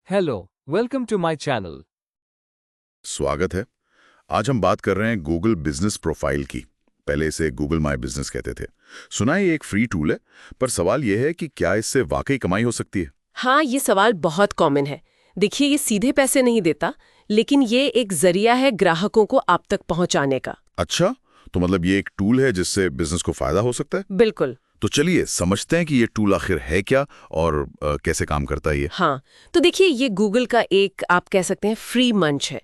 Hello, welcome to my channel. स्वागत है। आज हम बात कर रहे हैं गूगल बिजनेस प्रोफाइल की। पहले इसे गूगल माय बिजनेस कहते थे। सुना है ये एक फ्री टूल है, पर सवाल ये है कि क्या इससे वाकई कमाई हो सकती है? हाँ, ये सवाल बहुत कॉमन है। देखिए, ये सीधे पैसे नहीं देता, लेकिन ये एक जरिया है ग्राहकों को आप तक पहुंचाने का। अच्छा, तो मतलब ये एक टूल है जिससे बिजनेस को फायदा हो सकता है? बिल्कुल। तो चलिए समझते हैं कि ये टूल आखिर है क्या और कैसे काम करता है ये। हाँ, तो देखिए, ये गूगल का एक आप कह सकते हैं फ्री मंच है।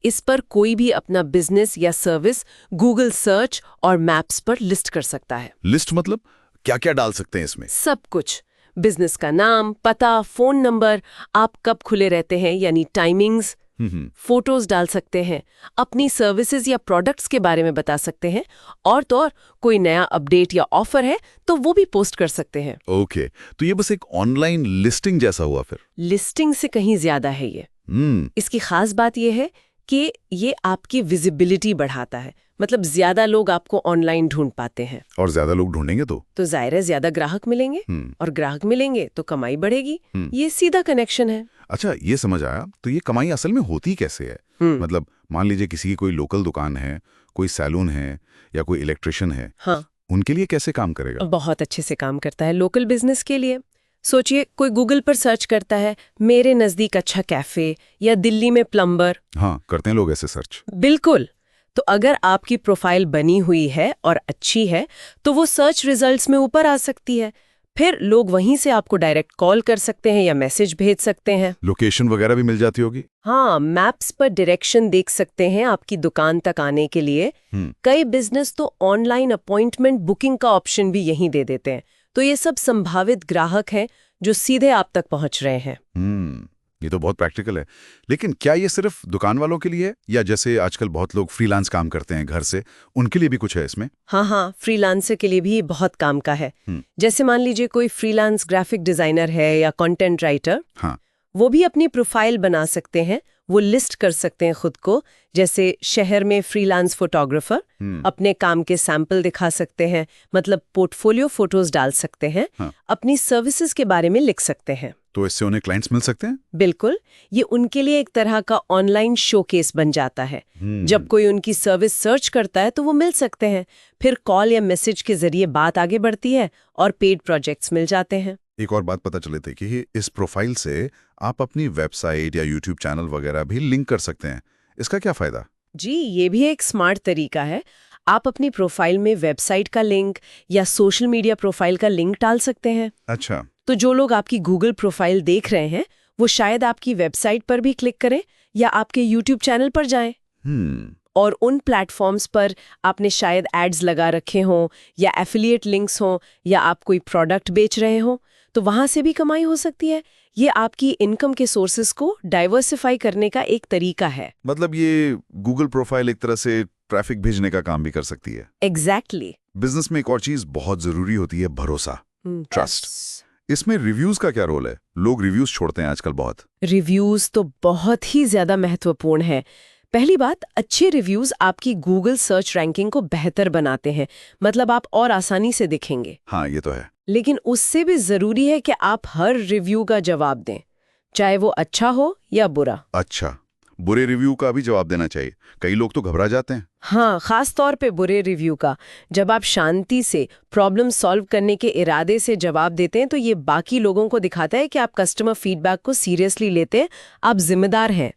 इस पर कोई भी अपना बिजनेस या सर्विस गूगल सर्च और मैप्स पर लिस्ट कर सकता है। लिस्ट मतलब क्या क्या डाल सकते हैं इसमें? सब कुछ। बिजनेस का नाम, पता, फोन नंबर, आप कब खुले रहते हैं यानी टाइमिंग्स, फोटोज डाल सकते हैं, अपनी सर्विसेज या प्रोडक्ट्स के बारे में बता सकते हैं, और तो और कोई नया अपडेट या ऑफर है तो वो भी पोस्ट कर सकते हैं। ओके, तो ये बस एक ऑनलाइन लिस्टिंग जैसा हुआ फिर? लिस्टिंग से कहीं ज्यादा है ये। इसकी खास बात ये है कि ये आपकी विजिबिलिटी बढ़ाता है। मतलब ज्यादा लोग आपको ऑनलाइन ढूंढ पाते हैं। और ज्यादा लोग ढूंढेंगे तो जाहिर है ज्यादा ग्राहक मिलेंगे, और ग्राहक मिलेंगे तो कमाई बढ़ेगी। ये सीधा कनेक्शन है। अच्छा, ये समझ आया। तो ये कमाई असल में होती कैसे है? मतलब मान लीजिए किसी की कोई लोकल दुकान है, कोई सैलून है या कोई इलेक्ट्रिशियन है। हाँ, उनके लिए कैसे काम करेगा? बहुत अच्छे से काम करता है लोकल बिजनेस के लिए। सोचिए, कोई गूगल पर सर्च करता है मेरे नजदीक अच्छा कैफे या दिल्ली में प्लम्बर। हाँ, करते हैं लोग ऐसे सर्च। बिल्कुल। तो अगर आपकी प्रोफाइल बनी हुई है और अच्छी है तो वो सर्च रिजल्ट्स में ऊपर आ सकती है। फिर लोग वहीं से आपको डायरेक्ट कॉल कर सकते हैं या मैसेज भेज सकते हैं। लोकेशन वगैरह भी मिल जाती होगी? हाँ, मैप्स पर डायरेक्शन देख सकते हैं आपकी दुकान तक आने के लिए। कई बिजनेस तो ऑनलाइन अपॉइंटमेंट बुकिंग का ऑप्शन भी यहीं दे देते हैं। तो ये सब संभावित ग्राहक हैं जो सीधे आप तक पहुंच रहे हैं। ये तो बहुत प्रैक्टिकल है। लेकिन क्या ये सिर्फ दुकान वालों के लिए है, या जैसे आजकल बहुत लोग फ्रीलांस काम करते हैं घर से, उनके लिए भी कुछ है इसमें? हाँ, फ्रीलांसर के लिए भी बहुत काम का है। जैसे मान लीजिए कोई फ्रीलांस ग्राफिक डिजाइनर है या कंटेंट राइटर। हाँ, वो भी अपनी प्रोफाइल बना सकते हैं। वो लिस्ट कर सकते हैं खुद को, जैसे शहर में फ्रीलांस फोटोग्राफर। अपने काम के सैंपल दिखा सकते हैं, मतलब पोर्टफोलियो फोटोज डाल सकते हैं। हाँ। अपनी सर्विसेज के बारे में लिख सकते हैं। तो इससे उन्हें क्लाइंट्स मिल सकते हैं? बिल्कुल। ये उनके लिए एक तरह का ऑनलाइन शोकेस बन जाता है। जब कोई उनकी सर्विस सर्च करता है तो वो मिल सकते हैं। फिर कॉल या मैसेज के जरिए बात आगे बढ़ती है और पेड प्रोजेक्ट्स मिल जाते हैं। एक और बात पता चले थे कि इस प्रोफाइल से आप अपनी वेबसाइट या यूट्यूब चैनल वगैरह भी लिंक कर सकते हैं। इसका क्या फायदा? जी, ये भी एक स्मार्ट तरीका है। आप अपनी प्रोफाइल में वेबसाइट का लिंक या सोशल मीडिया प्रोफाइल का लिंक डाल सकते हैं। अच्छा, तो जो लोग आपकी गूगल प्रोफाइल देख रहे हैं वो शायद आपकी वेबसाइट पर भी क्लिक करें या आपके यूट्यूब चैनल पर जाएं। और उन प्लेटफॉर्म्स पर आपने शायद एड्स लगा रखे हों या एफिलिएट लिंक्स हों या आप कोई प्रोडक्ट बेच रहे हों, तो वहां से भी कमाई हो सकती है। ये आपकी इनकम के सोर्सेस को डाइवर्सिफाई करने का एक तरीका है। मतलब ये गूगल प्रोफाइल एक तरह से ट्रैफिक भेजने का काम भी कर सकती है। एग्जैक्टली। बिजनेस में एक और चीज बहुत जरूरी होती है, भरोसा, ट्रस्ट। इसमें रिव्यूज का क्या रोल है? लोग रिव्यूज छोड़ते हैं आजकल बहुत। रिव्यूज तो बहुत ही ज्यादा महत्वपूर्ण है। पहली बात, अच्छे रिव्यूज आपकी गूगल सर्च रैंकिंग को बेहतर बनाते हैं। मतलब आप और आसानी से दिखेंगे। हाँ, ये तो है। लेकिन उससे भी जरूरी है कि आप हर रिव्यू का जवाब दें, चाहे वो अच्छा हो या बुरा। अच्छा, बुरे रिव्यू का भी जवाब देना चाहिए? कई लोग तो घबरा जाते हैं। हाँ, खास तौर पे बुरे रिव्यू का। जब आप शांति से प्रॉब्लम सॉल्व करने के इरादे से जवाब देते हैं तो ये बाकी लोगों को दिखाता है कि आप कस्टमर फीडबैक को सीरियसली लेते हैं, आप जिम्मेदार हैं।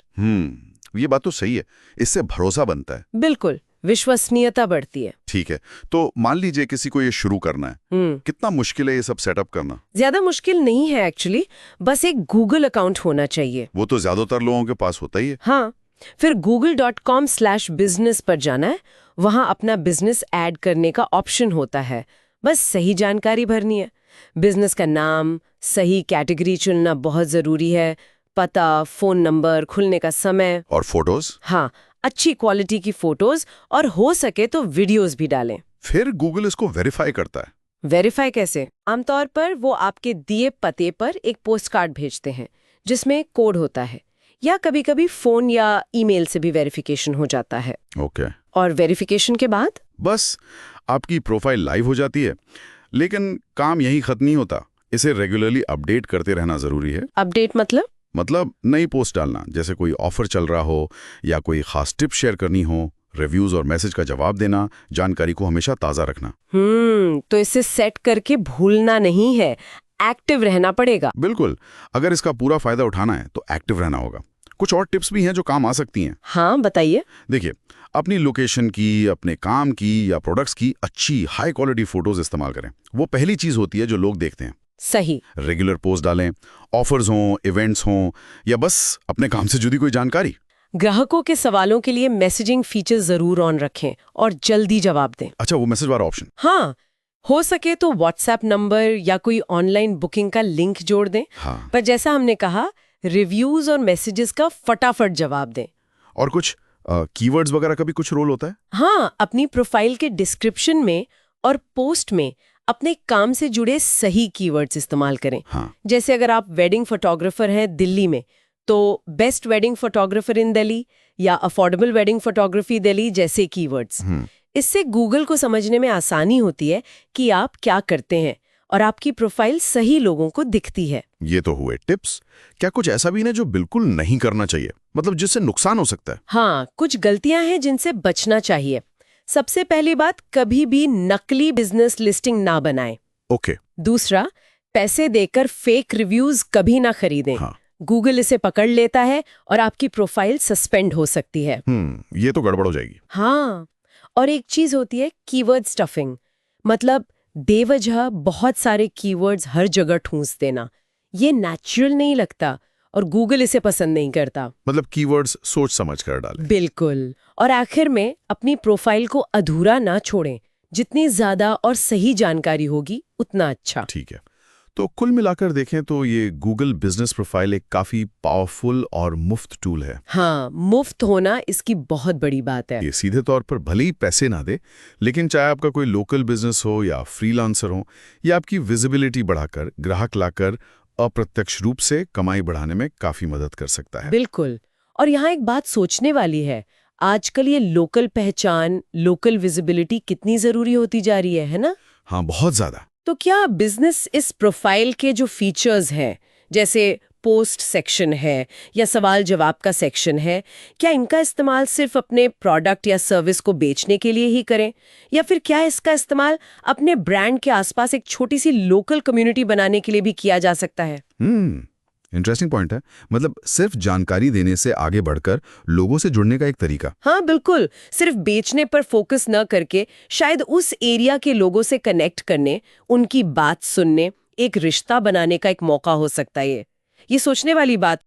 ये बात तो सही है। इससे भरोसा बनता है। बिल्कुल, विश्वसनीयता बढ़ती है। ठीक है, तो मान लीजिए किसी को ये शुरू करना है, कितना मुश्किल है ये सब सेटअप करना? ज्यादा मुश्किल नहीं है एक्चुअली। बस एक गूगल अकाउंट होना चाहिए। वो तो ज्यादातर लोगों के पास होता ही है। हाँ, फिर google.com/business पर जाना है। वहां अपना बिजनेस ऐड करने का ऑप्शन होता है। बस सही जानकारी भरनी है। बिजनेस का नाम, सही कैटेगरी चुनना बहुत जरूरी है, पता, फोन नंबर, खुलने का समय। और फोटोज? हाँ, अच्छी क्वालिटी की फोटोज और हो सके तो वीडियोस भी डालें। फिर गूगल इसको वेरीफाई करता है? वेरीफाई कैसे? आमतौर पर वो आपके दिए पते पर एक पोस्ट कार्ड भेजते हैं जिसमें कोड होता है, या कभी-कभी फोन या ईमेल से भी वेरिफिकेशन हो जाता है। ओके। और वेरिफिकेशन के बाद बस आपकी प्रोफाइल लाइव हो जाती है। लेकिन काम यहीं खत्म नहीं होता, इसे रेगुलरली अपडेट करते रहना जरूरी है। अपडेट मतलब? मतलब नई पोस्ट डालना, जैसे कोई ऑफर चल रहा हो या कोई खास टिप शेयर करनी हो, रिव्यूज और मैसेज का जवाब देना, जानकारी को हमेशा ताज़ा रखना। तो इसे सेट करके भूलना नहीं है, एक्टिव रहना पड़ेगा। बिल्कुल, अगर इसका पूरा फायदा उठाना है तो एक्टिव रहना होगा। कुछ और टिप्स भी हैं जो काम आ सकती हैं। हाँ, बताइए। देखिए, अपनी लोकेशन की, अपने काम की या प्रोडक्ट्स की अच्छी हाई क्वालिटी फोटोज इस्तेमाल करें। वो पहली चीज होती है जो लोग देखते हैं। सही। रेगुलर पोस्ट डालें, ऑफर्स हों, इवेंट्स हों या बस अपने काम से जुड़ी कोई जानकारी। ग्राहकों के सवालों के लिए मैसेजिंग फीचर जरूर ऑन रखें और जल्दी जवाब दें। अच्छा, वो मैसेज वाला ऑप्शन। हाँ, हो सके तो व्हाट्सएप नंबर या कोई ऑनलाइन बुकिंग का लिंक जोड़ दें। हाँ। पर जैसा हमने कहा, रिव्यूज और मैसेजेस का फटाफट जवाब दें। और कुछ कीवर्ड्स वगैरह का भी कुछ रोल होता है? हाँ, अपनी प्रोफाइल के डिस्क्रिप्शन में और पोस्ट में अपने काम से जुड़े सही कीवर्ड्स इस्तेमाल करें। हाँ। जैसे अगर आप वेडिंग फोटोग्राफर हैं दिल्ली में, तो बेस्ट वेडिंग फोटोग्राफर इन दिल्ली या अफोर्डेबल वेडिंग फोटोग्राफी दिल्ली जैसे कीवर्ड्स। इससे गूगल को समझने में आसानी होती है कि आप क्या करते हैं और आपकी प्रोफाइल सही लोगों को दिखती है। ये तो हुए टिप्स। क्या कुछ ऐसा भी है जो बिल्कुल नहीं करना चाहिए, मतलब जिससे नुकसान हो सकता है? हाँ, कुछ गलतियां हैं जिनसे बचना चाहिए। सबसे पहली बात, कभी भी नकली बिजनेस लिस्टिंग ना बनाएं। ओके। दूसरा, पैसे देकर फेक रिव्यूज कभी ना खरीदें। हाँ। गूगल इसे पकड़ लेता है और आपकी प्रोफाइल सस्पेंड हो सकती है। ये तो गड़बड़ हो जाएगी। हाँ, और एक चीज होती है कीवर्ड स्टफिंग, मतलब बेवजह बहुत सारे कीवर्ड्स हर जगह ठूंस देना। ये नेचुरल नहीं लगता और गूगल इसे पसंद नहीं करता। मतलब कीवर्ड्स सोच समझ कर डालें। बिल्कुल। और आखिर में अपनी प्रोफाइल को अधूरा ना छोड़ें। जितनी ज्यादा और सही जानकारी होगी उतना अच्छा। ठीक है, तो कुल मिलाकर देखें तो ये गूगल बिजनेस प्रोफाइल एक काफी पावरफुल और मुफ्त टूल है। हाँ, मुफ्त होना इसकी बहुत बड़ी बात है। ये सीधे तौर पर भले ही पैसे ना दे, लेकिन चाहे आपका कोई लोकल बिजनेस हो या फ्रीलांसर हो, या आपकी विजिबिलिटी बढ़ाकर, ग्राहक लाकर अप्रत्यक्ष रूप से कमाई बढ़ाने में काफी मदद कर सकता है। बिल्कुल। और यहाँ एक बात सोचने वाली है, आजकल ये लोकल पहचान, लोकल विजिबिलिटी कितनी जरूरी होती जा रही है ना? हाँ, बहुत ज्यादा। तो क्या बिजनेस इस प्रोफाइल के जो फीचर्स हैं, जैसे पोस्ट सेक्शन है या सवाल जवाब का सेक्शन है, क्या इनका इस्तेमाल सिर्फ अपने प्रोडक्ट या सर्विस को बेचने के लिए ही करें, या फिर क्या इसका इस्तेमाल अपने ब्रांड के आसपास एक छोटी सी लोकल कम्युनिटी बनाने के लिए भी किया जा सकता है? इंटरेस्टिंग पॉइंट है। मतलब सिर्फ जानकारी देने से आगे बढ़कर लोगों से जुड़ने का एक तरीका। हाँ, बिल्कुल। सिर्फ बेचने पर फोकस न करके शायद उस एरिया के लोगों से कनेक्ट करने, उनकी बात सुनने, एक रिश्ता बनाने का एक मौका हो सकता है। ये सोचने वाली बात